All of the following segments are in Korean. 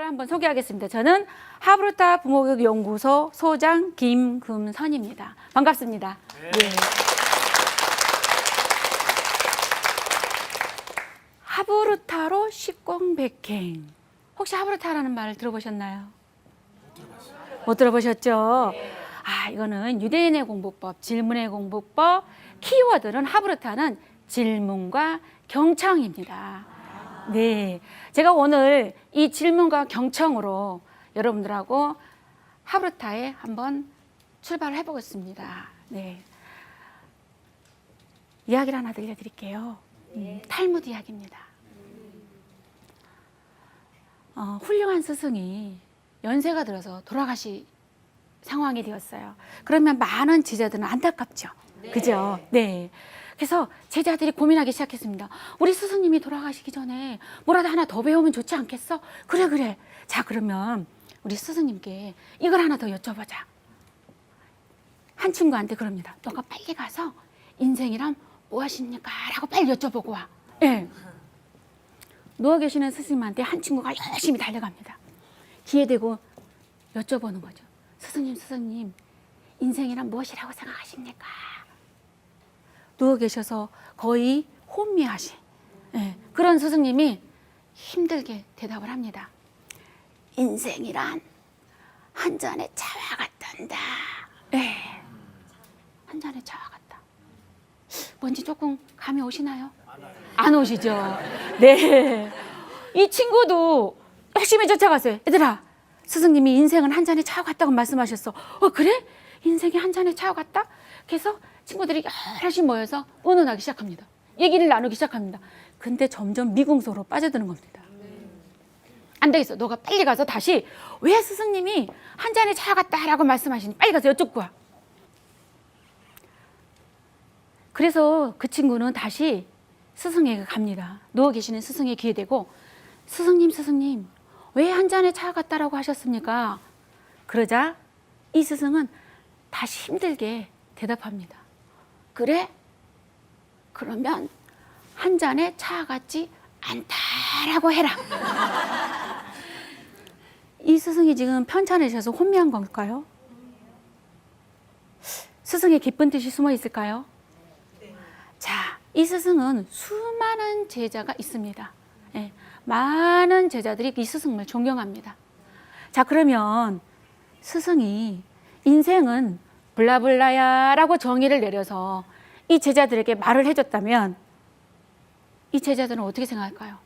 한번 소개하겠습니다. 저는 하브르타 부모교육연구소 소장 김금선입니다. 반갑습니다. 네. 네. 하브르타로 식공백행. 혹시 하브르타라는 말을 들어보셨나요? 못 들어보셨죠? 아, 이거는 유대인의 공부법, 질문의 공부법, 키워드는 하브르타는 질문과 경청입니다. 네, 제가 오늘 이 질문과 경청으로 여러분들하고 하브르타에 한번 출발을 해보겠습니다. 네, 이야기를 하나 들려드릴게요. 탈무드 이야기입니다. 훌륭한 스승이 연세가 들어서 돌아가시 상황이 되었어요. 그러면 많은 제자들은 안타깝죠. 네. 그죠? 네. 그래서 제자들이 고민하기 시작했습니다. 우리 스승님이 돌아가시기 전에 뭐라도 하나 더 배우면 좋지 않겠어? 그래. 자, 그러면 우리 스승님께 이걸 하나 더 여쭤보자. 한 친구한테 그럽니다. 너가 빨리 가서 인생이란 무엇입니까? 라고 빨리 여쭤보고 와. 네. 누워 계시는 스승님한테 한 친구가 열심히 달려갑니다. 귀에 대고 여쭤보는 거죠. 스승님, 인생이란 무엇이라고 생각하십니까? 누워 계셔서 거의 혼미하신 그런 스승님이 힘들게 대답을 합니다. 인생이란 한 잔의 차와 같단다. 한 잔의 차와 같다. 뭔지 조금 감이 오시나요? 안 오시죠? 네. 이 친구도 열심히 쫓아갔어요. 얘들아, 스승님이 인생은 한 잔의 차와 같다고 말씀하셨어. 그래? 인생이 한 잔의 차와 같다? 그래서 친구들이 여럿이 모여서 의논하기 시작합니다. 얘기를 나누기 시작합니다. 근데 점점 미궁소로 빠져드는 겁니다. 안 되겠어. 너가 빨리 가서 다시 왜 스승님이 한 잔의 차와 같다라고 말씀하시니 빨리 가서 여쭙고 와. 그래서 그 친구는 다시 스승에게 갑니다. 누워 계시는 스승의 귀에 대고 스승님 왜 한 잔의 차와 같다라고 하셨습니까? 그러자 이 스승은 다시 힘들게 대답합니다. 그래? 그러면 한 잔의 차 같지 않다라고 해라. 이 스승이 지금 편찮으셔서 혼미한 걸까요? 스승의 깊은 뜻이 숨어 있을까요? 자, 이 스승은 수많은 제자가 있습니다. 네, 많은 제자들이 이 스승을 존경합니다. 자, 그러면 스승이 인생은 블라블라야 라고 정의를 내려서 이 제자들에게 말을 해줬다면 이 제자들은 어떻게 생각할까요?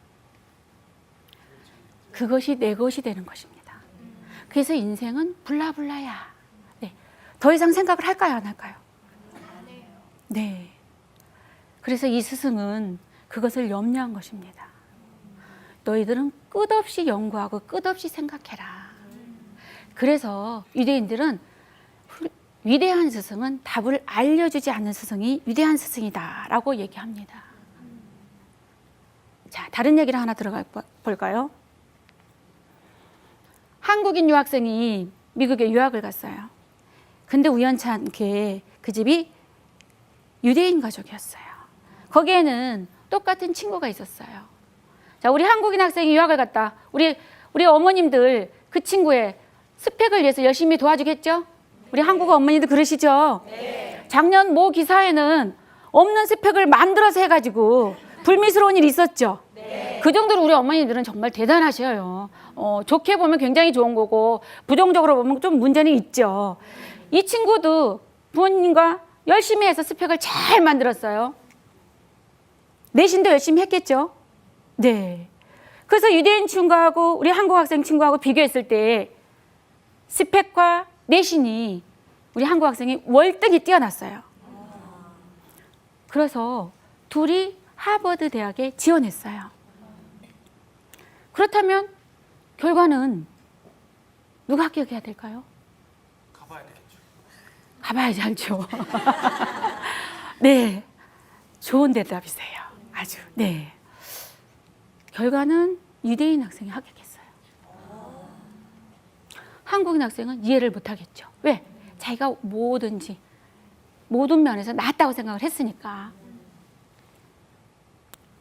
그것이 내 것이 되는 것입니다. 그래서 인생은 블라블라야. 네. 더 이상 생각을 할까요? 안 할까요? 네. 그래서 이 스승은 그것을 염려한 것입니다. 너희들은 끝없이 연구하고 끝없이 생각해라. 그래서 유대인들은 위대한 스승은 답을 알려주지 않는 스승이 위대한 스승이다 라고 얘기합니다. 자, 다른 얘기를 하나 들어가 볼까요? 한국인 유학생이 미국에 유학을 갔어요. 근데 우연치 않게 그 집이 유대인 가족이었어요. 거기에는 똑같은 친구가 있었어요. 자, 우리 한국인 학생이 유학을 갔다. 우리 어머님들 그 친구의 스펙을 위해서 열심히 도와주겠죠? 우리 한국어 어머니들 그러시죠? 네. 작년 모 기사에는 없는 스펙을 만들어서 해가지고 불미스러운 일이 있었죠? 네. 그 정도로 우리 어머니들은 정말 대단하셔요. 좋게 보면 굉장히 좋은 거고 부정적으로 보면 좀 문제는 있죠. 이 친구도 부모님과 열심히 해서 스펙을 잘 만들었어요. 내신도 열심히 했겠죠? 네. 그래서 유대인 친구하고 우리 한국 학생 친구하고 비교했을 때 스펙과 내신이 우리 한국 학생이 월등히 뛰어났어요. 그래서 둘이 하버드 대학에 지원했어요. 그렇다면 결과는 누가 합격해야 될까요? 가봐야지 않죠. 네, 좋은 대답이세요. 아주. 네. 결과는 유대인 학생이 합격했어요. 한국인 학생은 이해를 못하겠죠. 왜? 자기가 뭐든지 모든 면에서 낫다고 생각을 했으니까.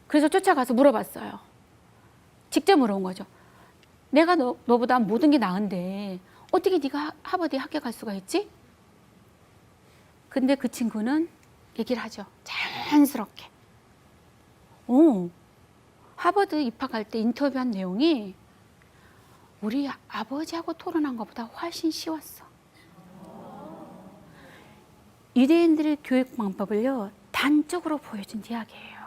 그래서 쫓아가서 물어봤어요. 직접 물어본 거죠. 내가 너보다 모든 게 나은데 어떻게 네가 하버드에 합격할 수가 있지? 근데 그 친구는 얘기를 하죠. 자연스럽게. 하버드 입학할 때 인터뷰한 내용이 우리 아버지하고 토론한 것보다 훨씬 쉬웠어. 유대인들의 교육 방법을요, 단적으로 보여준 이야기예요.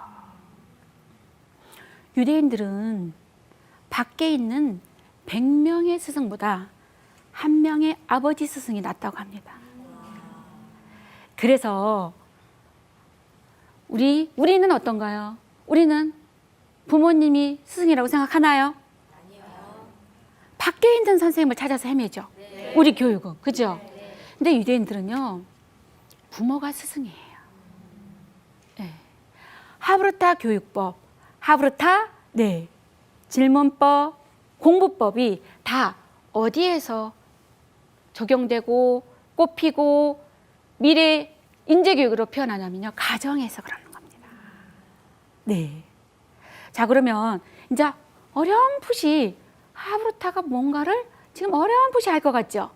유대인들은 밖에 있는 100명의 스승보다 한 명의 아버지 스승이 낫다고 합니다. 그래서 우리는 어떤가요? 우리는 부모님이 스승이라고 생각하나요? 아니요. 밖에 있는 선생님을 찾아서 헤매죠. 네. 우리 교육은. 그죠? 네. 근데 유대인들은요, 부모가 스승이에요. 네. 하브르타 교육법, 하브르타 질문법, 공부법이 다 어디에서 적용되고 꼽히고 미래 인재교육으로 표현하냐면요, 가정에서 그러는 겁니다. 네. 자, 그러면 이제 어렴풋이 하브르타가 뭔가를 지금 어렴풋이 알 것 같죠?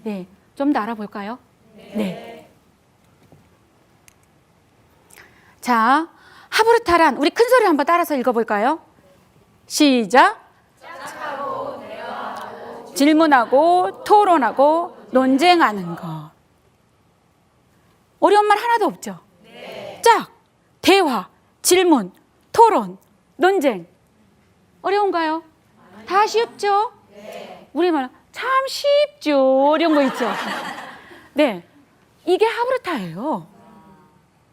네. 좀 더 알아볼까요? 네. 자, 하브르타란 우리 큰 소리 한번 따라서 읽어볼까요? 시작. 질문하고 토론하고 논쟁하는 것. 어려운 말 하나도 없죠? 네. 짝, 대화, 질문, 토론, 논쟁. 어려운가요? 다 쉽죠? 네. 우리말 참 쉽죠? 어려운 거 있죠? 네, 이게 하브르타예요.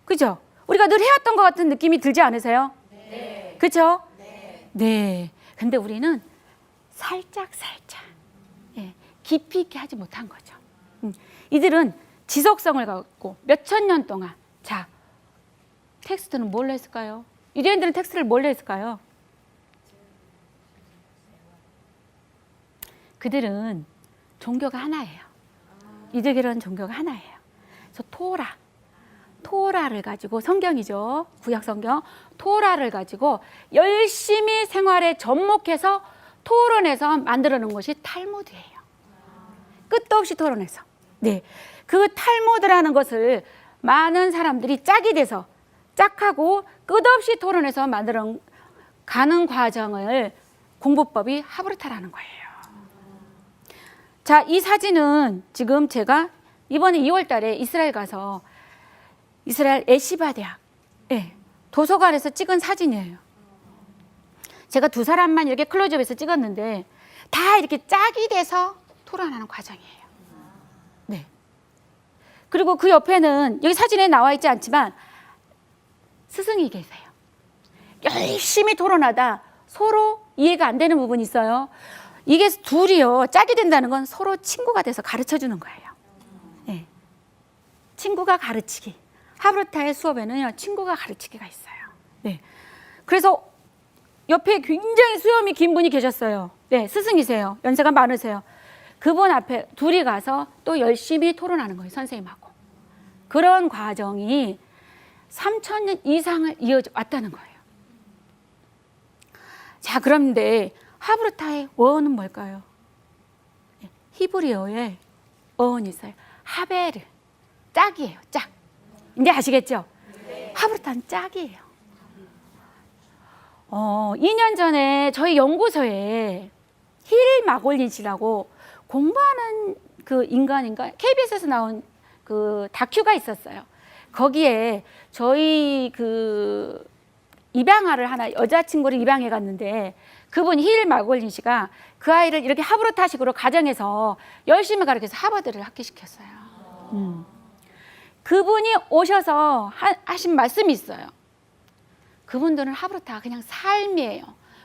그죠? 우리가 늘 해왔던 것 같은 느낌이 들지 않으세요? 네. 그죠? 네. 근데 우리는 살짝 깊이 있게 하지 못한 거죠. 이들은 지속성을 갖고 몇천 년 동안, 자, 텍스트는 뭘로 했을까요? 유대인들은 텍스트를 뭘로 했을까요? 그들은 종교가 하나예요. 이들은 종교가 하나예요. 그래서 토라를 가지고, 성경이죠. 구약 성경. 토라를 가지고 열심히 생활에 접목해서 토론해서 만들어 놓은 것이 탈무드예요. 끝도 없이 토론해서. 네. 그 탈무드라는 것을 많은 사람들이 짝이 돼서 짝하고 끝없이 토론해서 만들어 가는 과정을 공부법이 하브르타라는 거예요. 자, 이 사진은 지금 제가 이번에 2월 달에 이스라엘 가서 이스라엘 에시바 대학 도서관에서 찍은 사진이에요. 제가 두 사람만 이렇게 클로즈업해서 찍었는데 다 이렇게 짝이 돼서 토론하는 과정이에요. 네. 그리고 그 옆에는 여기 사진에 나와 있지 않지만 스승이 계세요. 열심히 토론하다 서로 이해가 안 되는 부분이 있어요. 이게 둘이요, 짝이 된다는 건 서로 친구가 돼서 가르쳐 주는 거예요. 네. 친구가 가르치기. 하브르타의 수업에는 친구가 가르치기가 있어요. 네. 그래서 옆에 굉장히 수염이 긴 분이 계셨어요. 네, 스승이세요. 연세가 많으세요. 그분 앞에 둘이 가서 또 열심히 토론하는 거예요, 선생님하고. 그런 과정이 3,000년 이상을 이어져 왔다는 거예요. 자, 그런데 하브르타의 어원은 뭘까요? 히브리어에 어원이 있어요. 하베르, 짝이에요, 짝. 이제 아시겠죠? 네. 하브르타는 짝이에요. 2년 전에 저희 연구소에 힐 마골린 씨라고 공부하는 그 인간인가? KBS에서 나온 그 다큐가 있었어요. 거기에 저희 그 입양아를 하나, 여자친구를 입양해 갔는데 그분 힐 마골린 씨가 그 아이를 이렇게 하브르타식으로 가정에서 열심히 가르쳐서 하버드를 합격시켰어요. 그분이 오셔서 하신 말씀이 있어요. 그분들은 하브르타가 그냥 삶이에요.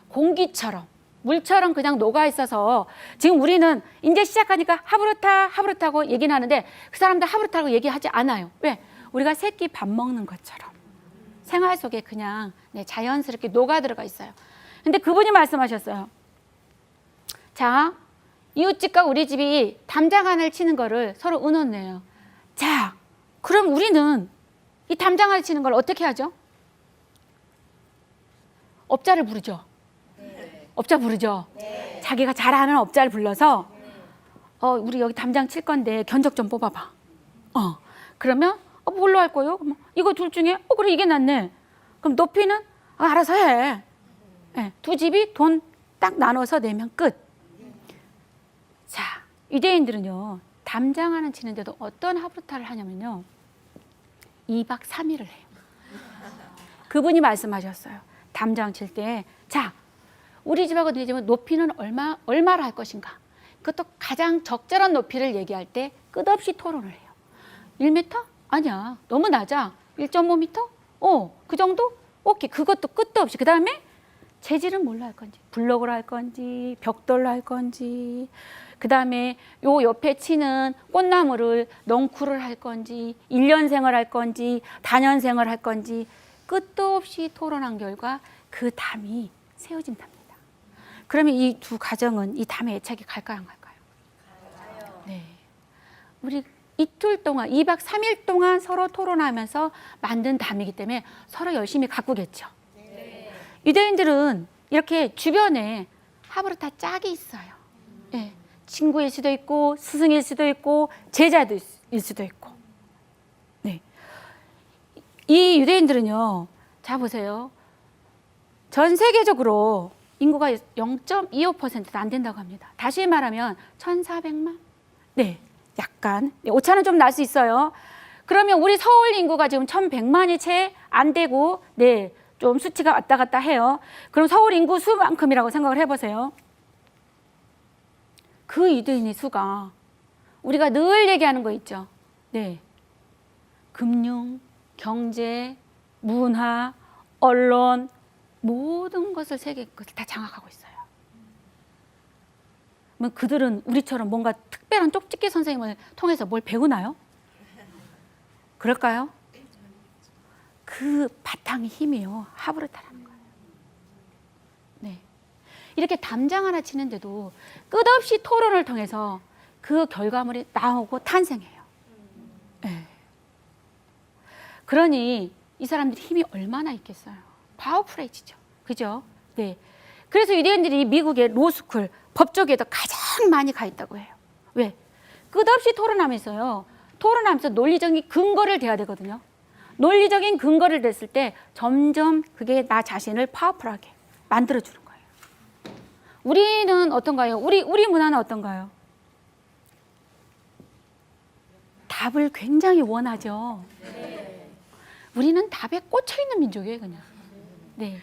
공기처럼, 물처럼 그냥 녹아 있어서 지금 우리는 이제 시작하니까 하브르타고 얘기는 하는데 그 사람들 하브르타고 얘기하지 않아요. 왜? 우리가 새끼 밥 먹는 것처럼 생활 속에 그냥 자연스럽게 녹아 들어가 있어요. 근데 그분이 말씀하셨어요. 자, 이웃집과 우리 집이 담장안을 치는 거를 서로 의논해요. 자, 그럼 우리는 이 담장안을 치는 걸 어떻게 하죠? 업자를 부르죠. 네. 업자 부르죠. 네. 자기가 잘하는 업자를 불러서 우리 여기 담장 칠 건데 견적 좀 뽑아봐. 그러면 뭘로 할 거예요? 이거 둘 중에 그래 이게 낫네. 그럼 높이는 알아서 해. 네, 두 집이 돈 딱 나눠서 내면 끝. 자, 유대인들은요 담장 하나 치는데도 어떤 하브르타를 하냐면요 2박 3일을 해요. 그분이 말씀하셨어요. 담장 칠 때 자 우리 집하고 네 집은 높이는 얼마를 할 것인가. 그것도 가장 적절한 높이를 얘기할 때 끝없이 토론을 해요. 1m? 아니야. 너무 낮아. 1.5m? 그 정도? 오케이. 그것도 끝도 없이. 그 다음에 재질은 뭘로 할 건지, 블록으로 할 건지, 벽돌로 할 건지, 그 다음에 요 옆에 치는 꽃나무를 넝쿨을 할 건지, 1년생을 할 건지, 다년생을 할 건지, 끝도 없이 토론한 결과 그 담이 세워진답니다. 그러면 이 두 가정은 이 담의 애착이 갈까요, 안 갈까요? 네. 우리 이틀 동안, 2박 3일 동안 서로 토론하면서 만든 담이기 때문에 서로 열심히 가꾸겠죠. 유대인들은 이렇게 주변에 하브르타 짝이 있어요. 네. 친구일 수도 있고 스승일 수도 있고 제자일 수도 있고. 네. 이 유대인들은요. 자 보세요. 전 세계적으로 인구가 0.25%도 안 된다고 합니다. 다시 말하면 1,400만? 네. 약간 오차는 좀 날 수 있어요. 그러면 우리 서울 인구가 지금 1,100만이 채 안 되고 네. 좀 수치가 왔다 갔다 해요. 그럼 서울 인구 수만큼이라고 생각을 해보세요. 그 유대인의 수가 우리가 늘 얘기하는 거 있죠. 네, 금융, 경제, 문화, 언론 모든 것을 세계 것을 다 장악하고 있어요. 그럼 그들은 우리처럼 뭔가 특별한 쪽집게 선생님을 통해서 뭘 배우나요? 그럴까요? 그 바탕의 힘이요. 하브르타라는 거예요. 네. 이렇게 담장 하나 치는데도 끝없이 토론을 통해서 그 결과물이 나오고 탄생해요. 네. 그러니 이 사람들이 힘이 얼마나 있겠어요. 파워풀해지죠. 그죠? 네. 그래서 유대인들이 미국의 로스쿨, 법조계에도 가장 많이 가 있다고 해요. 왜? 끝없이 토론하면서요. 토론하면서 논리적인 근거를 대야 되거든요. 논리적인 근거를 댔을 때 점점 그게 나 자신을 파워풀하게 만들어주는 거예요. 우리는 어떤가요? 우리 문화는 어떤가요? 답을 굉장히 원하죠. 네. 우리는 답에 꽂혀있는 민족이에요, 그냥. 네.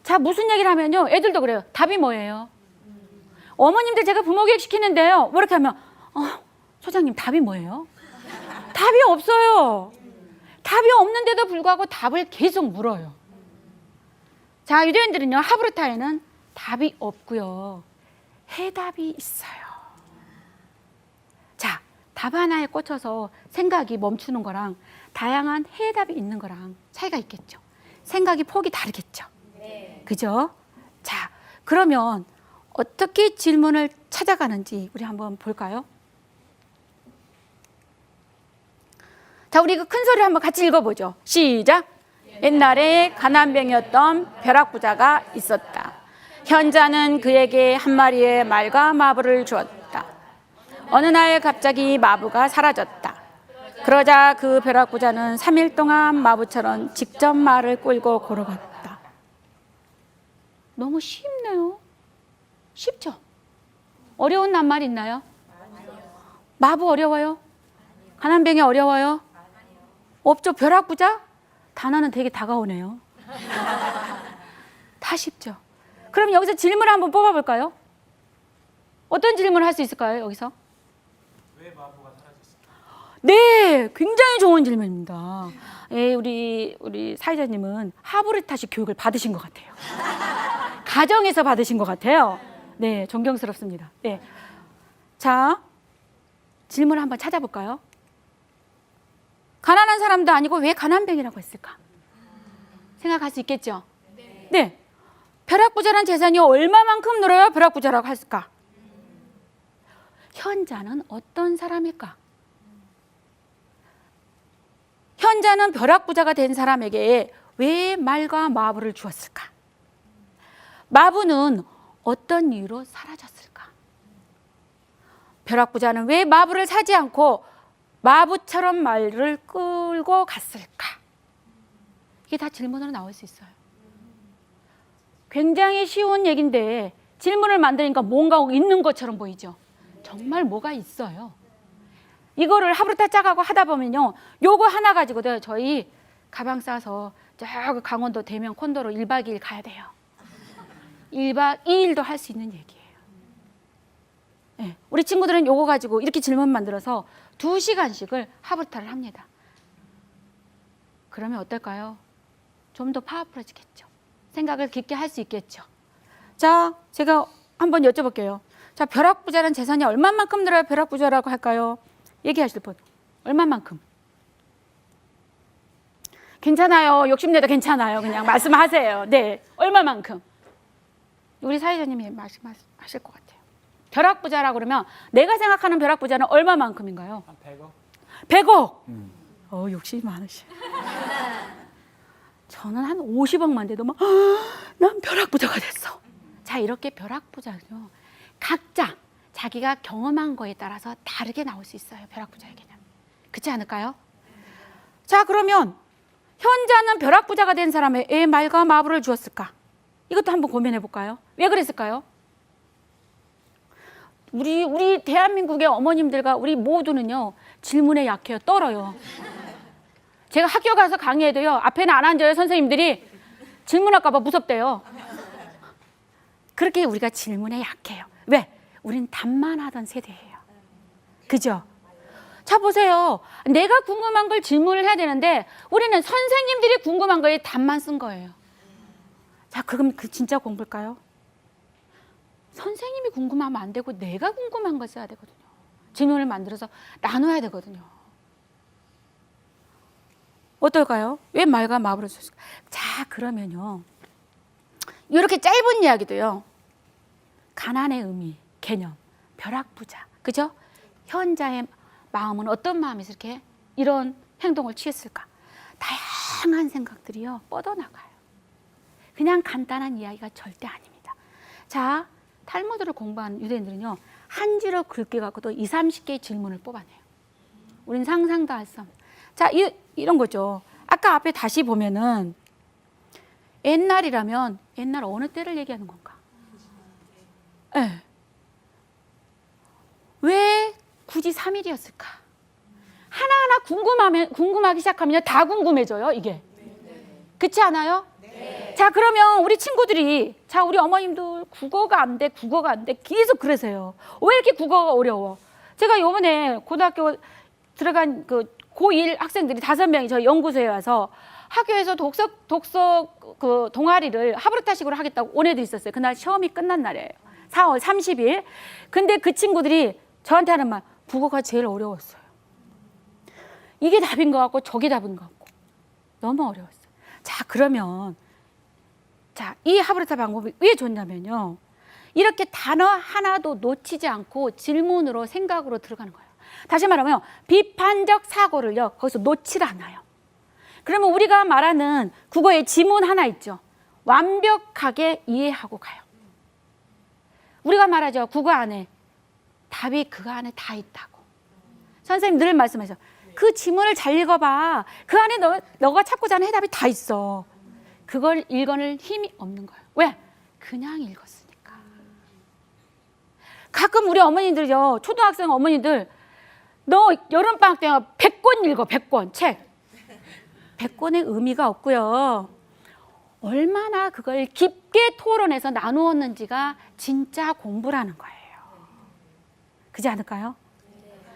자, 무슨 얘기를 하면요. 애들도 그래요. 답이 뭐예요? 어머님들 제가 부모교육 시키는데요. 뭐 이렇게 하면, 소장님 답이 뭐예요? 답이 없어요. 답이 없는데도 불구하고 답을 계속 물어요. 자, 유대인들은요, 하브르타에는 답이 없고요. 해답이 있어요. 자, 답 하나에 꽂혀서 생각이 멈추는 거랑 다양한 해답이 있는 거랑 차이가 있겠죠. 생각이 폭이 다르겠죠. 네. 그죠? 자, 그러면 어떻게 질문을 찾아가는지 우리 한번 볼까요? 자, 우리 그 큰 소리 한번 같이 읽어보죠. 시작. 옛날에 가난뱅이였던 벼락부자가 있었다. 현자는 그에게 한 마리의 말과 마부를 주었다. 어느 날 갑자기 마부가 사라졌다. 그러자 그 벼락부자는 3일 동안 마부처럼 직접 말을 끌고 걸어갔다. 너무 쉽네요. 쉽죠? 어려운 낱말 있나요? 마부 어려워요? 가난뱅이 어려워요? 없죠. 벼락부자? 단어는 되게 다가오네요. 다 쉽죠. 그럼 여기서 질문을 한번 뽑아볼까요? 어떤 질문을 할 수 있을까요? 여기서? 왜 마부가 사라졌을까? 네, 굉장히 좋은 질문입니다. 예, 우리 사회자님은 하브르타식 교육을 받으신 것 같아요. 가정에서 받으신 것 같아요. 네, 존경스럽습니다. 네, 자, 질문을 한번 찾아볼까요? 가난한 사람도 아니고 왜 가난뱅이라고 했을까? 생각할 수 있겠죠? 네. 벼락부자란 재산이 얼마만큼 늘어야 벼락부자라고 했을까? 현자는 어떤 사람일까? 현자는 벼락부자가 된 사람에게 왜 말과 마부를 주었을까? 마부는 어떤 이유로 사라졌을까? 벼락부자는 왜 마부를 사지 않고 마부처럼 말을 끌고 갔을까? 이게 다 질문으로 나올 수 있어요. 굉장히 쉬운 얘기인데 질문을 만드니까 뭔가 있는 것처럼 보이죠. 정말 뭐가 있어요. 이거를 하루다 짜가고 하다 보면요, 요거 하나 가지고도 저희 가방 싸서 저 강원도 대면 콘도로 1박 2일 가야 돼요. 1박 2일도 할 수 있는 얘기예요. 네, 우리 친구들은 요거 가지고 이렇게 질문 만들어서 2시간씩을 하부타를 합니다. 그러면 어떨까요? 좀 더 파워풀해지겠죠. 생각을 깊게 할 수 있겠죠. 자, 제가 한번 여쭤볼게요. 자, 벼락부자는 재산이 얼마만큼 들어야 벼락부자라고 할까요? 얘기하실 분. 얼마만큼? 괜찮아요. 욕심내도 괜찮아요. 그냥 말씀하세요. 네, 얼마만큼? 우리 사회자님이 말씀하실 것 같아요. 벼락부자라고 그러면 내가 생각하는 벼락부자는 얼마만큼인가요? 한 100억? 100억? 욕심이 많으시. 저는 한 50억만 돼도 막, 난 벼락부자가 됐어. 자, 이렇게 벼락부자는요, 각자 자기가 경험한 거에 따라서 다르게 나올 수 있어요. 벼락부자의 개념. 그렇지 않을까요? 자, 그러면 현자는 벼락부자가 된 사람의 왜 말과 마부를 주었을까? 이것도 한번 고민해 볼까요? 왜 그랬을까요? 우리 대한민국의 어머님들과 우리 모두는요, 질문에 약해요. 떨어요. 제가 학교 가서 강의해도요, 앞에는 안 앉아요. 선생님들이 질문할까 봐 무섭대요. 그렇게 우리가 질문에 약해요. 왜? 우린 답만 하던 세대예요. 그죠? 자, 보세요. 내가 궁금한 걸 질문을 해야 되는데 우리는 선생님들이 궁금한 거에 답만 쓴 거예요. 자, 그럼 그 진짜 공부일까요? 선생님이 궁금하면 안 되고 내가 궁금한 걸 써야 되거든요. 질문을 만들어서 나눠야 되거든요. 어떨까요? 왜 말과 마부를 줬을까? 자, 그러면요, 이렇게 짧은 이야기도요, 가난의 의미, 개념, 벼락부자, 그죠? 현자의 마음은 어떤 마음에서 이렇게 이런 행동을 취했을까? 다양한 생각들이요, 뻗어나가요. 그냥 간단한 이야기가 절대 아닙니다. 자, 탈무드를 공부한 유대인들은요, 한 줄을 긁기 갖고도 20, 30개의 질문을 뽑아내요. 우린 상상도 할 수 없는. 자, 이런 거죠. 아까 앞에 다시 보면은 옛날이라면 옛날 어느 때를 얘기하는 건가? 네. 왜 굳이 3일이었을까? 하나하나 궁금하기 시작하면 다 궁금해져요, 이게. 그렇지 않아요? 네. 자, 그러면 우리 친구들이, 자, 우리 어머님도 국어가 안 돼, 계속 그러세요. 왜 이렇게 국어가 어려워? 제가 요번에 고등학교 들어간 그 고1 학생들이 5명이 저희 연구소에 와서 학교에서 독서 그 동아리를 하브르타식으로 하겠다고 온 애들이 있었어요. 그날 시험이 끝난 날이에요. 4월 30일. 근데 그 친구들이 저한테 하는 말, 국어가 제일 어려웠어요. 이게 답인 것 같고 저게 답인 것 같고 너무 어려웠어요. 자, 그러면 자, 이 하브르타 방법이 왜 좋냐면요, 이렇게 단어 하나도 놓치지 않고 질문으로 생각으로 들어가는 거예요. 다시 말하면 비판적 사고를요, 거기서 놓질 않아요. 그러면 우리가 말하는 국어의 지문 하나 있죠. 완벽하게 이해하고 가요. 우리가 말하죠. 국어 안에 답이 그 안에 다 있다고. 선생님 늘 말씀하셔요. 그 지문을 잘 읽어봐. 그 안에 너가 찾고자 하는 해답이 다 있어. 그걸 읽어낼 힘이 없는 거예요. 왜? 그냥 읽었으니까. 가끔 우리 어머니들요, 초등학생 어머니들, 너 여름방학 때 100권 읽어, 100권 책. 100권의 의미가 없고요. 얼마나 그걸 깊게 토론해서 나누었는지가 진짜 공부라는 거예요. 그렇지 않을까요?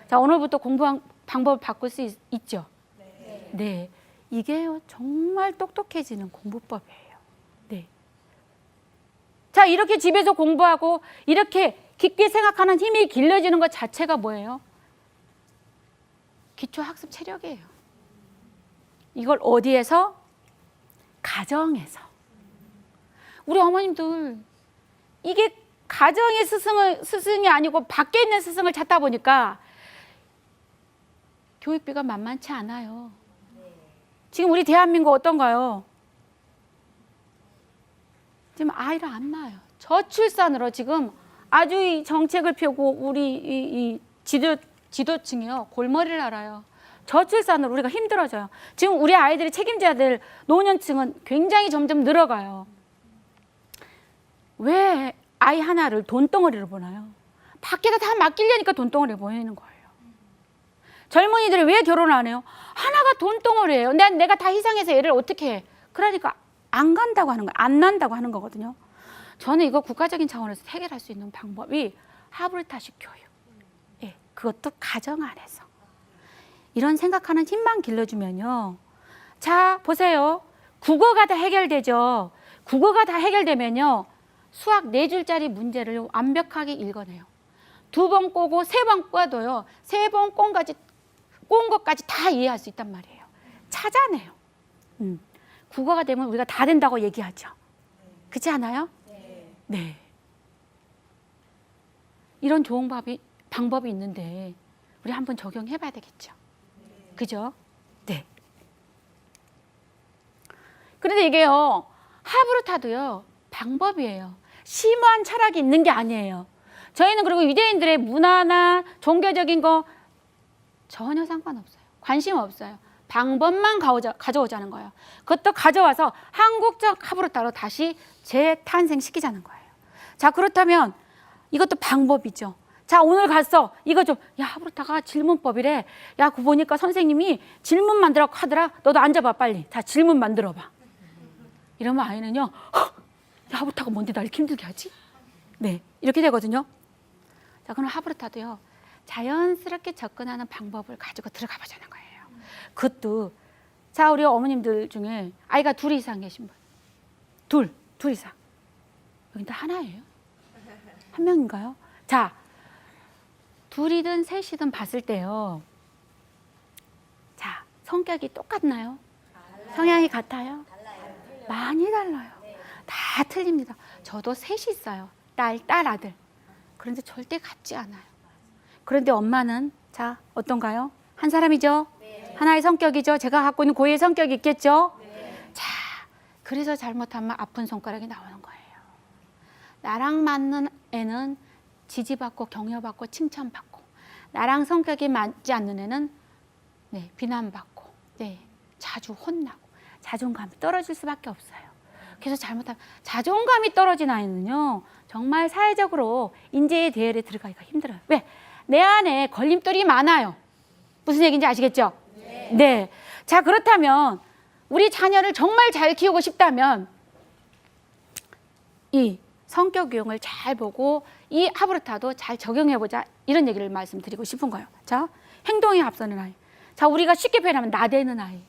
자, 오늘부터 공부 방법을 바꿀 수 있죠? 네. 이게 정말 똑똑해지는 공부법이에요. 네. 자, 이렇게 집에서 공부하고 이렇게 깊게 생각하는 힘이 길러지는 것 자체가 뭐예요? 기초학습 체력이에요. 이걸 어디에서? 가정에서. 우리 어머님들, 이게 가정의 스승이 아니고 밖에 있는 스승을 찾다 보니까 교육비가 만만치 않아요. 지금 우리 대한민국 어떤가요? 지금 아이를 안 낳아요. 저출산으로 지금 아주 이 정책을 펴고 우리 이 지도층이요 골머리를 앓아요. 저출산으로 우리가 힘들어져요. 지금 우리 아이들이 책임져야 될 노년층은 굉장히 점점 늘어가요. 왜 아이 하나를 돈덩어리로 보나요? 밖에다 다 맡기려니까 돈덩어리 보이는 거예요. 젊은이들이 왜 결혼 안 해요? 하나가 돈덩어리예요. 내가 다 희생해서 얘를 어떻게 해? 그러니까 안 간다고 하는 거예요. 안 난다고 하는 거거든요. 저는 이거 국가적인 차원에서 해결할 수 있는 방법이 하브르타식 교육. 예, 그것도 가정 안에서. 이런 생각하는 힘만 길러주면요. 자, 보세요. 국어가 다 해결되죠. 국어가 다 해결되면요. 수학 4줄짜리 문제를 완벽하게 읽어내요. 2번 꼬고 3번 꼬도요. 3번 꼰 것까지 다 이해할 수 있단 말이에요. 찾아내요. 국어가 되면 우리가 다 된다고 얘기하죠. 그렇지 않아요? 네. 이런 좋은 방법이 있는데 우리 한번 적용해 봐야 되겠죠. 그죠? 네. 그런데 이게요. 하브르타도요. 방법이에요. 심오한 철학이 있는 게 아니에요. 저희는 그리고 유대인들의 문화나 종교적인 거 전혀 상관없어요. 관심 없어요. 방법만 가져오자는 거예요. 그것도 가져와서 한국적 하브르타로 다시 재탄생시키자는 거예요. 자, 그렇다면 이것도 방법이죠. 자, 오늘 갔어. 이거 좀, 야, 하브르타가 질문법이래. 야, 그거 보니까 선생님이 질문 만들라고 하더라. 너도 앉아봐, 빨리. 자, 질문 만들어봐. 이러면 아이는요, 야, 하브르타가 뭔데 날 이렇게 힘들게 하지? 네, 이렇게 되거든요. 자, 그럼 하브르타도요, 자연스럽게 접근하는 방법을 가지고 들어가 보자는 거예요. 그것도, 자, 우리 어머님들 중에 아이가 2 이상 계신 분. 둘 이상. 여긴 다 하나예요? 한 명인가요? 자, 2이든 3이든 봤을 때요. 자, 성격이 똑같나요? 성향이 같아요? 많이 달라요. 다 틀립니다. 저도 3이 있어요. 딸, 아들. 그런데 절대 같지 않아요. 그런데 엄마는 자, 어떤가요? 한 사람이죠? 하나의 성격이죠? 제가 갖고 있는 고유의 성격이 있겠죠? 자, 그래서 잘못하면 아픈 손가락이 나오는 거예요. 나랑 맞는 애는 지지받고 격려받고 칭찬받고, 나랑 성격이 맞지 않는 애는 네, 비난받고, 네, 자주 혼나고 자존감이 떨어질 수밖에 없어요. 그래서 잘못하면 자존감이 떨어진 아이는요, 정말 사회적으로 인재의 대열에 들어가기가 힘들어요. 왜? 내 안에 걸림돌이 많아요. 무슨 얘기인지 아시겠죠? 네. 자, 그렇다면 우리 자녀를 정말 잘 키우고 싶다면 이 성격 유형을 잘 보고 이 하브르타도 잘 적용해보자, 이런 얘기를 말씀드리고 싶은 거예요. 자, 행동에 앞서는 아이. 자, 우리가 쉽게 표현하면 나대는 아이.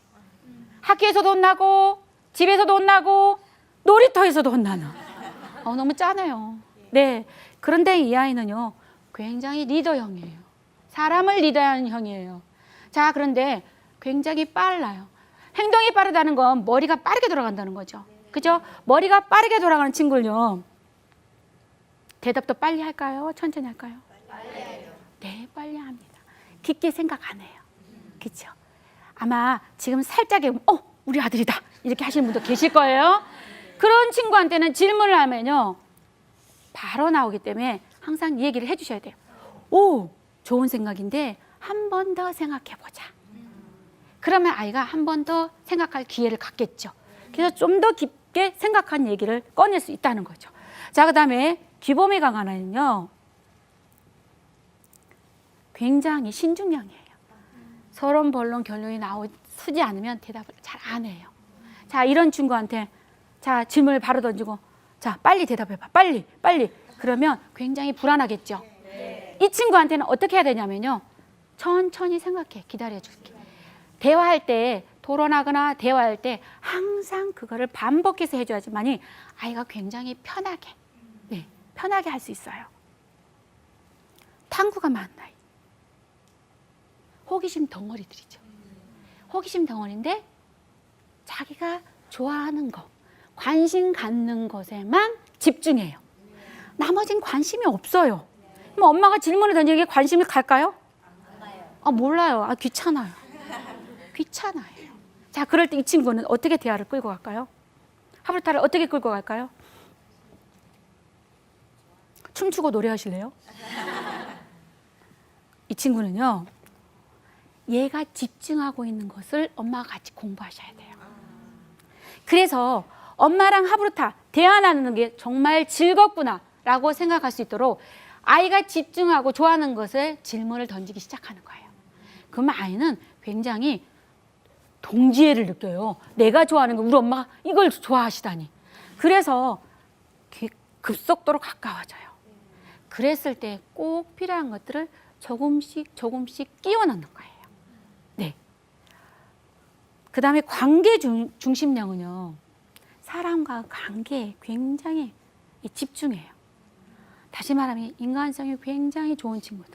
학교에서도 혼나고 집에서도 혼나고 놀이터에서도 혼나는. 너무 짠해요. 네. 그런데 이 아이는요, 굉장히 리더형이에요. 사람을 리더하는 형이에요. 자, 그런데 굉장히 빨라요. 행동이 빠르다는 건 머리가 빠르게 돌아간다는 거죠. 그죠? 머리가 빠르게 돌아가는 친구를요, 대답도 빨리 할까요? 천천히 할까요? 빨리 해요. 네, 빨리 합니다. 깊게 생각 안 해요. 그렇죠? 아마 지금 살짝에 우리 아들이다 이렇게 하시는 분도 계실 거예요. 그런 친구한테는 질문을 하면요, 바로 나오기 때문에 항상 이 얘기를 해주셔야 돼요. 오, 좋은 생각인데 한 번 더 생각해 보자. 그러면 아이가 한 번 더 생각할 기회를 갖겠죠. 그래서 좀 더 깊게 생각한 얘기를 꺼낼 수 있다는 거죠. 자, 그 다음에 기범이 강한 아이는요, 굉장히 신중형이에요. 서론, 본론, 결론이 나오지 않으면 대답을 잘 안 해요. 자, 이런 친구한테 자, 질문을 바로 던지고 자, 빨리 대답해봐. 빨리. 그러면 굉장히 불안하겠죠. 이 친구한테는 어떻게 해야 되냐면요, 천천히 생각해. 기다려줄게. 대화할 때, 토론하거나 대화할 때 항상 그거를 반복해서 해줘야지만이 아이가 굉장히 편하게 할 수 있어요. 탐구가 많은 아이. 호기심 덩어리들이죠. 호기심 덩어리인데 자기가 좋아하는 거, 관심 갖는 것에만 집중해요. 나머진 관심이 없어요. 그럼 엄마가 질문을 던지는 게 관심이 갈까요? 몰라요. 귀찮아요. 자, 그럴 때 이 친구는 어떻게 대화를 끌고 갈까요? 하브르타를 어떻게 끌고 갈까요? 춤추고 노래하실래요? 이 친구는요, 얘가 집중하고 있는 것을 엄마가 같이 공부하셔야 돼요. 그래서 엄마랑 하브루타 대화 나누는 게 정말 즐겁구나 라고 생각할 수 있도록 아이가 집중하고 좋아하는 것에 질문을 던지기 시작하는 거예요. 그러면 아이는 굉장히 동지애를 느껴요. 내가 좋아하는 거 우리 엄마가 이걸 좋아하시다니. 그래서 급속도로 가까워져요. 그랬을 때 꼭 필요한 것들을 조금씩 끼워 넣는 거예요. 네. 그 다음에 관계 중심령은요, 사람과 관계에 굉장히 집중해요. 다시 말하면 인간성이 굉장히 좋은 친구들.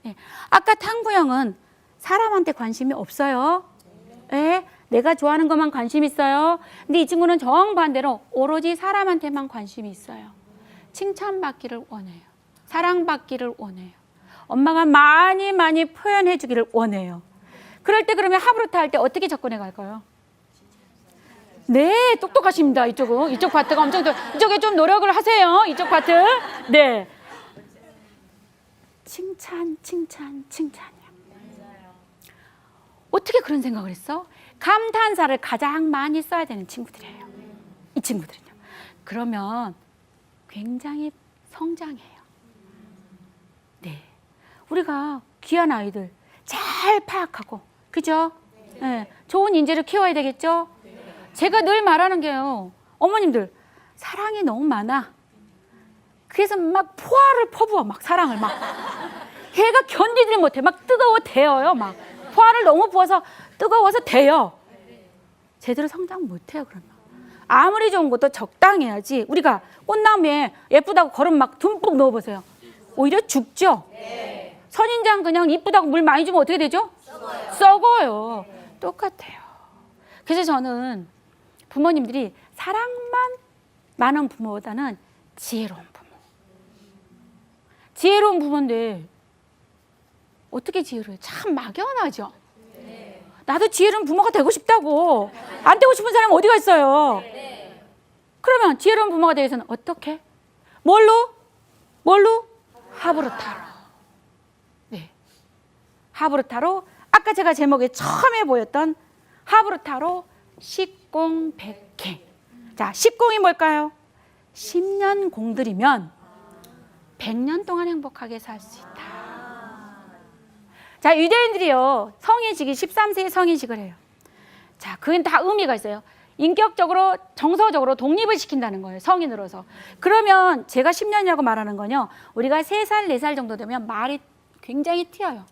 네. 아까 탕구형은 사람한테 관심이 없어요. 네. 내가 좋아하는 것만 관심 있어요. 근데 이 친구는 정반대로 오로지 사람한테만 관심이 있어요. 칭찬받기를 원해요. 사랑받기를 원해요. 엄마가 많이 표현해 주기를 원해요. 그럴 때 그러면 하브루타 할 때 어떻게 접근해 갈까요? 네, 똑똑하십니다. 이쪽은. 이쪽 파트가 엄청 이쪽에 좀 노력을 하세요. 이쪽 파트. 네. 칭찬이요. 어떻게 그런 생각을 했어? 감탄사를 가장 많이 써야 되는 친구들이에요. 이 친구들은요. 그러면 굉장히 성장해요. 네. 우리가 귀한 아이들 잘 파악하고, 그죠? 네. 좋은 인재를 키워야 되겠죠? 제가 늘 말하는 게요, 어머님들 사랑이 너무 많아. 그래서 막 포화를 퍼부어, 막 사랑을 막. 걔가 견디질 못해. 막 뜨거워 대어요. 막 포화를 너무 부어서 뜨거워서 대요. 제대로 성장 못해요. 그러면 아무리 좋은 것도 적당해야지. 우리가 꽃나무에 예쁘다고 거름 막 듬뿍 넣어보세요. 오히려 죽죠. 선인장 그냥 이쁘다고 물 많이 주면 어떻게 되죠? 썩어요. 똑같아요. 그래서 저는 부모님들이 사랑만 많은 부모보다는 지혜로운 부모. 지혜로운 부모인데 어떻게 지혜로워요? 참 막연하죠. 나도 지혜로운 부모가 되고 싶다고. 안 되고 싶은 사람이 어디가 있어요? 그러면 지혜로운 부모가 되기 위해서는 어떻게? 뭘로? 하브루타로. 네. 하브루타로, 아까 제가 제목에 처음에 보였던 하브루타로 식공백행. 자, 식공이 뭘까요? 10년 공들이면 100년 동안 행복하게 살 수 있다. 자, 유대인들이요, 성인식이 13세에 성인식을 해요. 자, 그건 다 의미가 있어요. 인격적으로, 정서적으로 독립을 시킨다는 거예요, 성인으로서. 그러면 제가 10년이라고 말하는 건요, 우리가 3살, 4살 정도 되면 말이 굉장히 튀어요.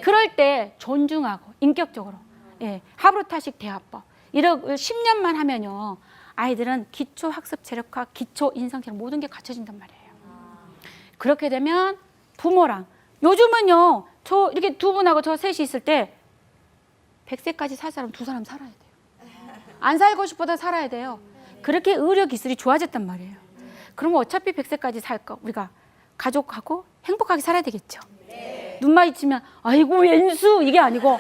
그럴 때 존중하고 인격적으로, 예, 하브루타식 대화법 이런 10년만 하면요, 아이들은 기초 학습 체력과 기초 인성 체력 모든 게 갖춰진단 말이에요. 그렇게 되면 부모랑, 요즘은요, 저 이렇게 두 분하고 저 셋이 있을 때 100세까지 살 사람 2사람 살아야 돼요. 안 살고 싶어도 살아야 돼요. 그렇게 의료 기술이 좋아졌단 말이에요. 그러면 어차피 100세까지 살 거 우리가 가족하고 행복하게 살아야 되겠죠. 눈 마주치면 아이고 왼수 이게 아니고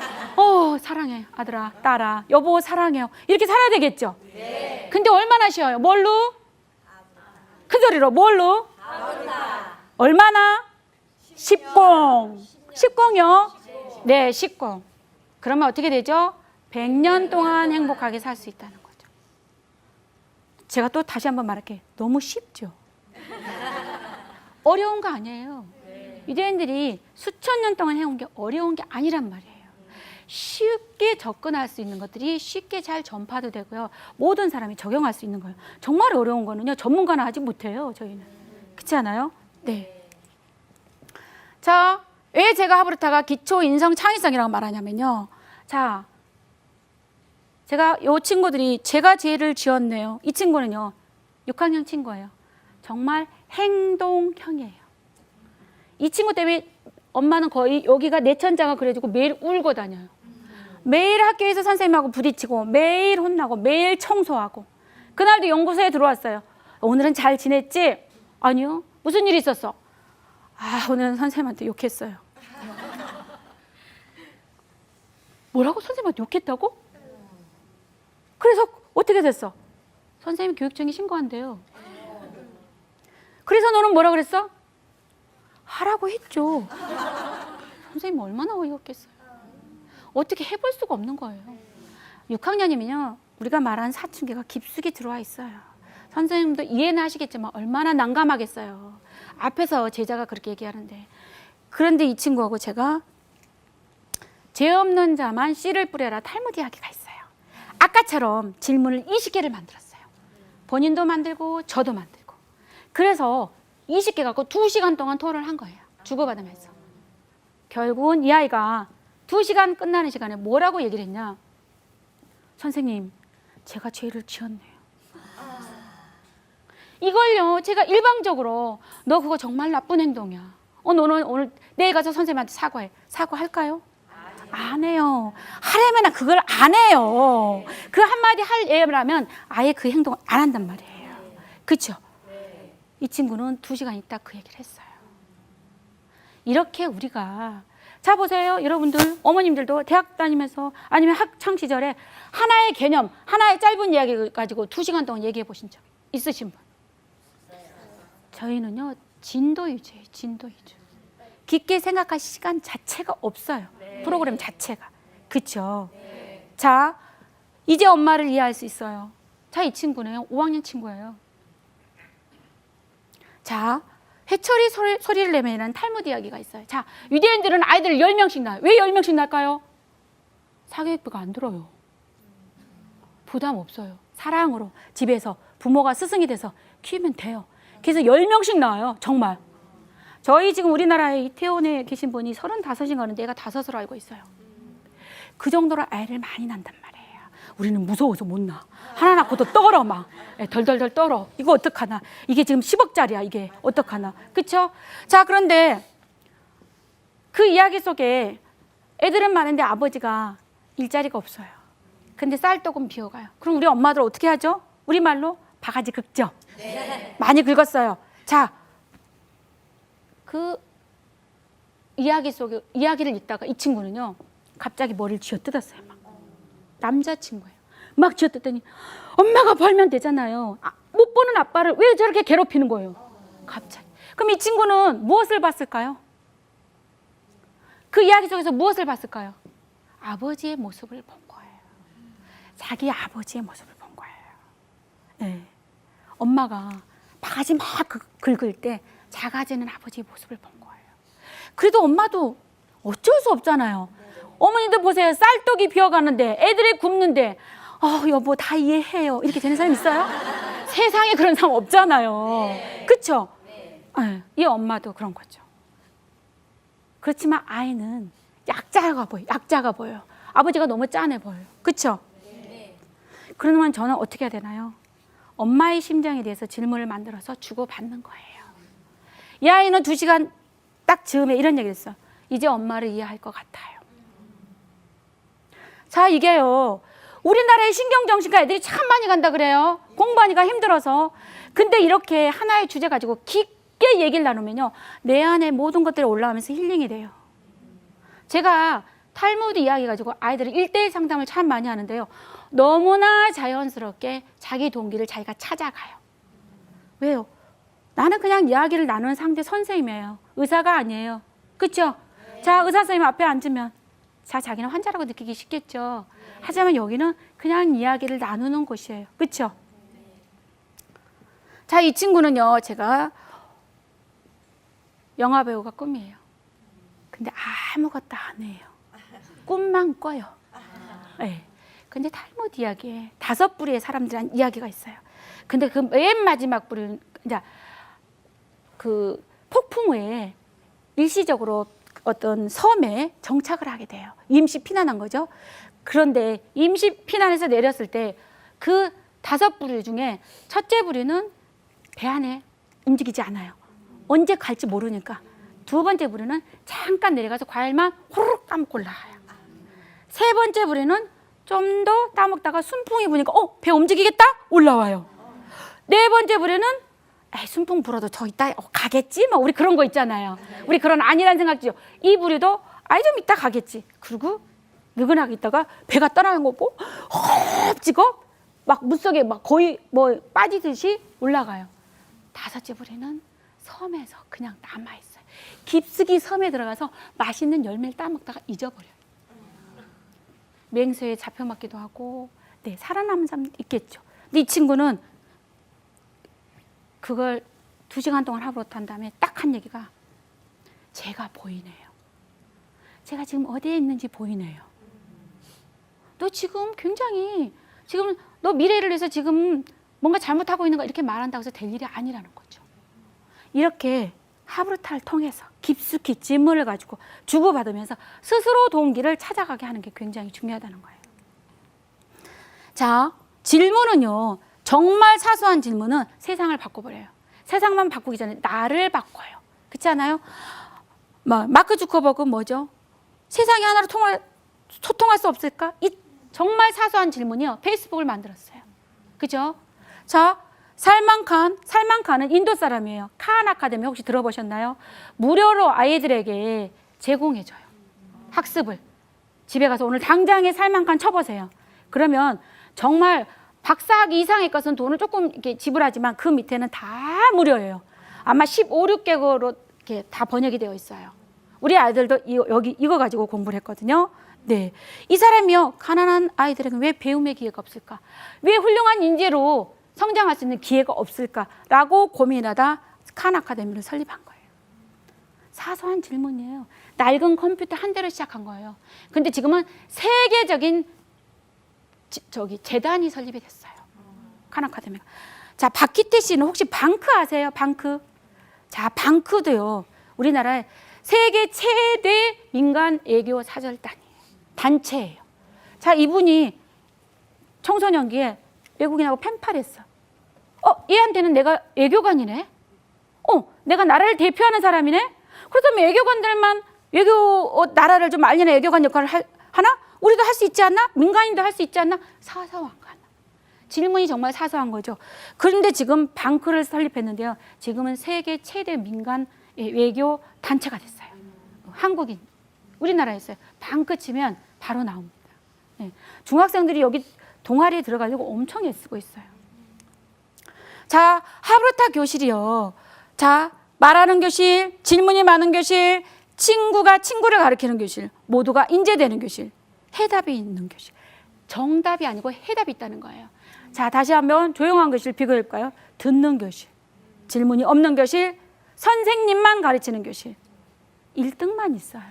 사랑해 아들아 딸아 여보 사랑해요 이렇게 살아야 되겠죠. 근데 얼마나 쉬어요? 뭘로? 큰 소리로 뭘로? 얼마나? 10공이요? 네, 10공. 그러면 어떻게 되죠? 100년 동안 행복하게 살 수 있다는 거죠. 제가 또 다시 한번 말할게요. 너무 쉽죠? 어려운 거 아니에요. 유대인들이 수천 년 동안 해온 게 어려운 게 아니란 말이에요. 쉽게 접근할 수 있는 것들이 쉽게 잘 전파도 되고요. 모든 사람이 적용할 수 있는 거예요. 정말 어려운 거는요, 전문가는 아직 못해요, 저희는. 그렇지 않아요? 네. 자, 왜 제가 하브루타가 기초 인성 창의성이라고 말하냐면요. 자, 제가 이 친구들이 제가 죄를 지었네요. 이 친구는요, 6학년 친구예요. 정말 행동형이에요. 이 친구 때문에 엄마는 거의 여기가 내천장을 그려주고 매일 울고 다녀요. 매일 학교에서 선생님하고 부딪히고 매일 혼나고 매일 청소하고. 그날도 연구소에 들어왔어요. 오늘은 잘 지냈지? 아니요. 무슨 일이 있었어? 오늘은 선생님한테 욕했어요. 뭐라고? 선생님한테 욕했다고? 그래서 어떻게 됐어? 선생님이 교육청에 신고한대요. 그래서 너는 뭐라 그랬어? 하라고 했죠. 선생님 얼마나 어이없겠어요. 어떻게 해볼 수가 없는 거예요. 6학년이면요. 우리가 말한 사춘기가 깊숙이 들어와 있어요. 선생님도 이해는 하시겠지만 얼마나 난감하겠어요. 앞에서 제자가 그렇게 얘기하는데. 그런데 이 친구하고 제가 죄 없는 자만 씨를 뿌려라 탈무드 이야기가 있어요. 아까처럼 질문을 20개를 만들었어요. 본인도 만들고 저도 만들고. 그래서 20개 갖고 2시간 동안 토론을 한 거예요. 주고받으면서. 결국은 이 아이가 2시간 끝나는 시간에 뭐라고 얘기를 했냐. 선생님, 제가 죄를 지었네요. 이걸요, 제가 일방적으로 너 그거 정말 나쁜 행동이야. 너는 오늘 내일 가서 선생님한테 사과해. 사과할까요? 안 해요. 하려면 그걸 안 해요. 그 한마디 하려면 아예 그 행동을 안 한단 말이에요. 그렇죠? 이 친구는 2시간 있다 그 얘기를 했어요. 이렇게 우리가 자 보세요. 여러분들 어머님들도 대학 다니면서 아니면 학창 시절에 하나의 개념, 하나의 짧은 이야기 가지고 2시간 동안 얘기해 보신 적 있으신 분? 저희는요. 진도 위주예요. 진도 위주. 깊게 생각할 시간 자체가 없어요. 프로그램 자체가. 그렇죠? 자, 이제 엄마를 이해할 수 있어요. 자, 이 친구는 5학년 친구예요. 자, 해철이 소리를 내면 탈무드 이야기가 있어요. 자, 유대인들은 아이들을 10명씩 낳아요. 왜 10명씩 낳을까요? 사교육비가 안 들어요. 부담 없어요. 사랑으로 집에서 부모가 스승이 돼서 키우면 돼요. 그래서 10명씩 낳아요. 정말. 저희 지금 우리나라에 이태원에 계신 분이 35인가 하는데 애가 5을 알고 있어요. 그 정도로 아이를 많이 낳는단 말이에요. 우리는 무서워서 못 낳아. 하나 낳고도 떨어 막. 덜덜덜 떨어. 이거 어떡하나. 이게 지금 10억짜리야 이게. 어떡하나. 그쵸? 자, 그런데 그 이야기 속에 애들은 많은데 아버지가 일자리가 없어요. 근데 쌀떡은 비어가요. 그럼 우리 엄마들 어떻게 하죠? 우리말로 바가지 긁죠? 네. 많이 긁었어요. 자, 그 이야기 속에 이야기를 읽다가 이 친구는요. 갑자기 머리를 쥐어뜯었어요. 막. 남자친구예요. 막 쥐어뜯더니 엄마가 벌면 되잖아요. 못 보는 아빠를 왜 저렇게 괴롭히는 거예요? 갑자기. 그럼 이 친구는 무엇을 봤을까요? 그 이야기 속에서 무엇을 봤을까요? 아버지의 모습을 본 거예요. 자기 아버지의 모습을 본 거예요. 네. 엄마가 바가지 막 긁을 때 작아지는 아버지의 모습을 본 거예요. 그래도 엄마도 어쩔 수 없잖아요. 어머니들 보세요. 쌀떡이 비어가는데 애들이 굶는데 여보 다 이해해요. 이렇게 되는 사람 있어요? 세상에 그런 사람 없잖아요. 그렇죠? 네. 이 엄마도 그런 거죠. 그렇지만 아이는 약자가 보여요. 약자가 보여요. 아버지가 너무 짠해 보여요. 그렇죠? 그러면 저는 어떻게 해야 되나요? 엄마의 심정에 대해서 질문을 만들어서 주고받는 거예요. 이 아이는 2시간 딱 즈음에 이런 얘기를 했어요. 이제 엄마를 이해할 것 같아요. 자, 이게요. 우리나라의 신경정신과 애들이 참 많이 간다 그래요. 공부하니까 힘들어서. 근데 이렇게 하나의 주제 가지고 깊게 얘기를 나누면요. 내 안에 모든 것들이 올라오면서 힐링이 돼요. 제가 탈무드 이야기 가지고 아이들이 1대1 상담을 참 많이 하는데요. 너무나 자연스럽게 자기 동기를 자기가 찾아가요. 왜요? 나는 그냥 이야기를 나누는 상대 선생님이에요. 의사가 아니에요. 그렇죠? 자, 의사 선생님 앞에 앉으면 자, 자기는 환자라고 느끼기 쉽겠죠. 하지만 여기는 그냥 이야기를 나누는 곳이에요. 그렇죠? 자, 이 친구는요. 제가 영화 배우가 꿈이에요. 근데 아무것도 안 해요. 꿈만 꿔요. 네. 근데 탈무드 이야기에 5부리의 사람들한 이야기가 있어요. 근데 그 맨 마지막 부리는 이제 그 폭풍 후에 일시적으로 어떤 섬에 정착을 하게 돼요. 임시 피난한 거죠. 그런데 임시 피난해서 내렸을 때 그 5부리 중에 첫째 부리는 배 안에 움직이지 않아요. 언제 갈지 모르니까. 2번째 부리는 잠깐 내려가서 과일만 호로록 따먹고 올라와요. 3번째 부리는 좀 더 따먹다가 순풍이 부니까 배 움직이겠다? 올라와요. 4번째 부리는 순풍 불어도 저 이따 가겠지? 막 우리 그런 거 있잖아요. 우리 그런 아니란 생각이죠. 이 부리도 좀 이따 가겠지. 그리고 느긋하게 있다가 배가 떠나는 거 보고 헉 찍어 막 물속에 막 거의 빠지듯이 올라가요. 5째 부리는 섬에서 그냥 남아있어요. 깊숙이 섬에 들어가서 맛있는 열매를 따먹다가 잊어버려요. 맹수에 잡혀먹기도 하고, 네, 살아남은 사람 있겠죠. 근데 이 친구는 그걸 2시간 동안 하루로 탄 다음에 딱 한 얘기가, 제가 보이네요. 제가 지금 어디에 있는지 보이네요. 너 지금 굉장히, 지금 너 미래를 위해서 지금 뭔가 잘못하고 있는 거 이렇게 말한다고 해서 될 일이 아니라는 거죠. 이렇게 하브루타를 통해서 깊숙이 질문을 가지고 주고받으면서 스스로 동기를 찾아가게 하는 게 굉장히 중요하다는 거예요. 자, 질문은요, 정말 사소한 질문은 세상을 바꿔버려요. 세상만 바꾸기 전에 나를 바꿔요. 그렇지 않아요? 마크 주커버그 뭐죠? 세상이 하나로 소통할 수 없을까? 이 정말 사소한 질문이요, 페이스북을 만들었어요. 그죠? 자, 살만칸은 인도 사람이에요. 칸 아카데미 혹시 들어보셨나요? 무료로 아이들에게 제공해줘요. 학습을. 집에 가서 오늘 당장에 살만칸 쳐보세요. 그러면 정말 박사학위 이상의 것은 돈을 조금 이렇게 지불하지만 그 밑에는 다 무료예요. 아마 15, 16개국어로 이렇게 다 번역이 되어 있어요. 우리 아이들도 여기 이거 가지고 공부를 했거든요. 네, 이 사람이요, 가난한 아이들에게 왜 배움의 기회가 없을까? 왜 훌륭한 인재로 성장할 수 있는 기회가 없을까라고 고민하다 칸 아카데미를 설립한 거예요. 사소한 질문이에요. 낡은 컴퓨터 한 대로 시작한 거예요. 근데 지금은 세계적인 재단이 설립이 됐어요. 칸 아카데미가. 자, 박희태 씨는 혹시 방크 아세요? 방크. 자, 방크도요, 우리나라의 세계 최대 민간 애교 사절단이에요. 단체예요. 자, 이분이 청소년기에 외국인하고 펜팔했어. 얘한테는 내가 애교관이네? 내가 나라를 대표하는 사람이네? 그렇다면 애교관들만 나라를 좀 알리는 애교관 역할을 하나? 우리도 할 수 있지 않나? 민간인도 할 수 있지 않나? 사소한 거 하나. 질문이 정말 사소한 거죠. 그런데 지금 방크를 설립했는데요, 지금은 세계 최대 민간 외교 단체가 됐어요. 한국인, 우리나라에서요. 방크 치면 바로 나옵니다. 네. 중학생들이 여기 동아리에 들어가려고 엄청 애쓰고 있어요. 자, 하브루타 교실이요. 자, 말하는 교실, 질문이 많은 교실, 친구가 친구를 가르치는 교실, 모두가 인재되는 교실, 해답이 있는 교실. 정답이 아니고 해답이 있다는 거예요. 자, 다시 한번 조용한 교실 비교해 볼까요? 듣는 교실, 질문이 없는 교실, 선생님만 가르치는 교실. 1등만 있어요.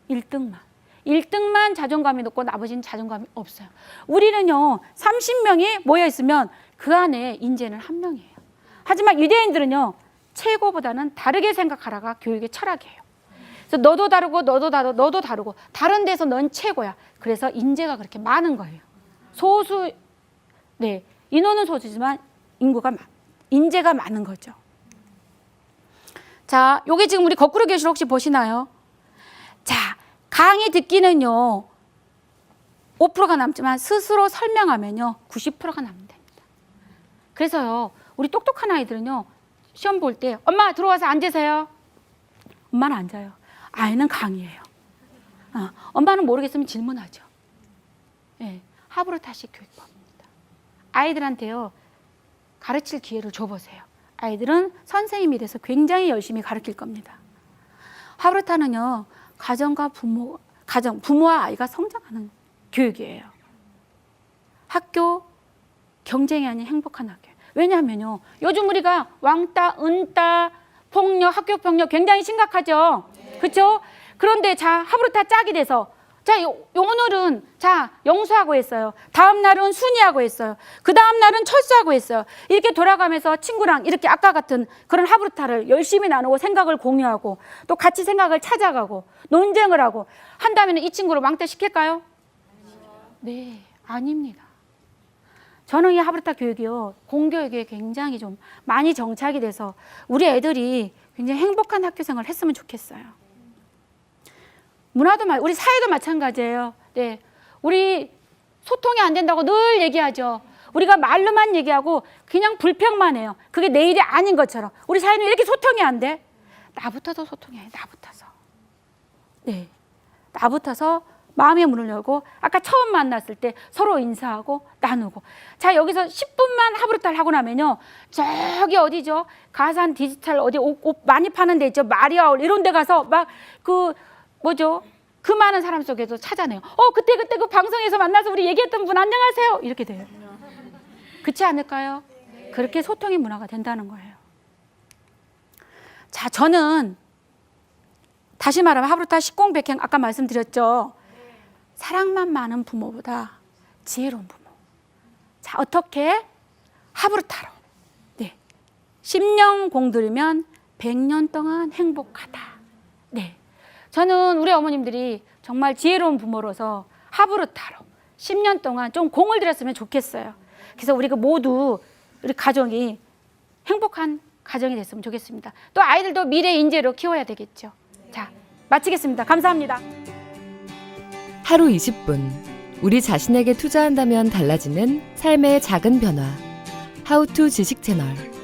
1등만 자존감이 높고 나머지는 자존감이 없어요. 우리는요, 30명이 모여 있으면 그 안에 인재는 1명이에요. 하지만 유대인들은요, 최고보다는 다르게 생각하라가 교육의 철학이에요. 그래서 너도 다르고 다른 데서 넌 최고야. 그래서 인재가 그렇게 많은 거예요. 소수, 네, 인원은 소수지만 인재가 많은 거죠. 자, 요게 지금 우리 거꾸로 교실 혹시 보시나요? 자, 강의 듣기는요, 5%가 남지만 스스로 설명하면요, 90%가 남는답니다. 그래서요, 우리 똑똑한 아이들은요, 시험 볼 때 엄마 들어와서 앉으세요. 엄마는 앉아요. 아이는 강의해요. 엄마는 모르겠으면 질문하죠. 네, 하브루타식 교육법입니다. 아이들한테요, 가르칠 기회를 줘보세요. 아이들은 선생님이 돼서 굉장히 열심히 가르칠 겁니다. 하브루타는요, 부모와 아이가 성장하는 교육이에요. 학교 경쟁이 아닌 행복한 학교. 왜냐하면요, 요즘 우리가 왕따, 은따, 폭력, 학교 폭력 굉장히 심각하죠. 그렇죠? 그런데 자, 하브루타 짝이 돼서 자, 오늘은 자, 영수하고 했어요. 다음 날은 순이하고 했어요. 그 다음 날은 철수하고 했어요. 이렇게 돌아가면서 친구랑 이렇게 아까 같은 그런 하브루타를 열심히 나누고 생각을 공유하고 또 같이 생각을 찾아가고 논쟁을 하고 한다면 이 친구를 왕따 시킬까요? 네, 아닙니다. 저는 이 하브루타 교육이요, 공교육에 굉장히 좀 많이 정착이 돼서 우리 애들이 굉장히 행복한 학교 생활을 했으면 좋겠어요. 문화도 우리 사회도 마찬가지예요. 네, 우리 소통이 안 된다고 늘 얘기하죠. 우리가 말로만 얘기하고 그냥 불평만 해요. 그게 내 일이 아닌 것처럼. 우리 사회는 이렇게 소통이 안 돼. 나부터도 소통해야 해. 나부터서. 네, 나부터서 마음의 문을 열고 아까 처음 만났을 때 서로 인사하고 나누고. 자, 여기서 10분만 하브루타를 하고 나면요, 저기 어디죠? 가산 디지털 어디 옷 많이 파는 데 있죠? 마리아올 이런 데 가서 막 그 뭐죠? 그 많은 사람 속에서 찾아내요. 그때 그 방송에서 만나서 우리 얘기했던 분 안녕하세요. 이렇게 돼요. 그렇지 않을까요? 그렇게 소통의 문화가 된다는 거예요. 자, 저는 다시 말하면 하브루타 식공백행 아까 말씀드렸죠. 사랑만 많은 부모보다 지혜로운 부모. 자, 어떻게? 하브루타로. 네. 10년 공들이면 100년 동안 행복하다. 네. 저는 우리 어머님들이 정말 지혜로운 부모로서 하브루타로 10년 동안 좀 공을 들였으면 좋겠어요. 그래서 우리가 모두 우리 가정이 행복한 가정이 됐으면 좋겠습니다. 또 아이들도 미래 인재로 키워야 되겠죠. 자, 마치겠습니다. 감사합니다. 하루 20분. 우리 자신에게 투자한다면 달라지는 삶의 작은 변화. 하우투 지식 채널.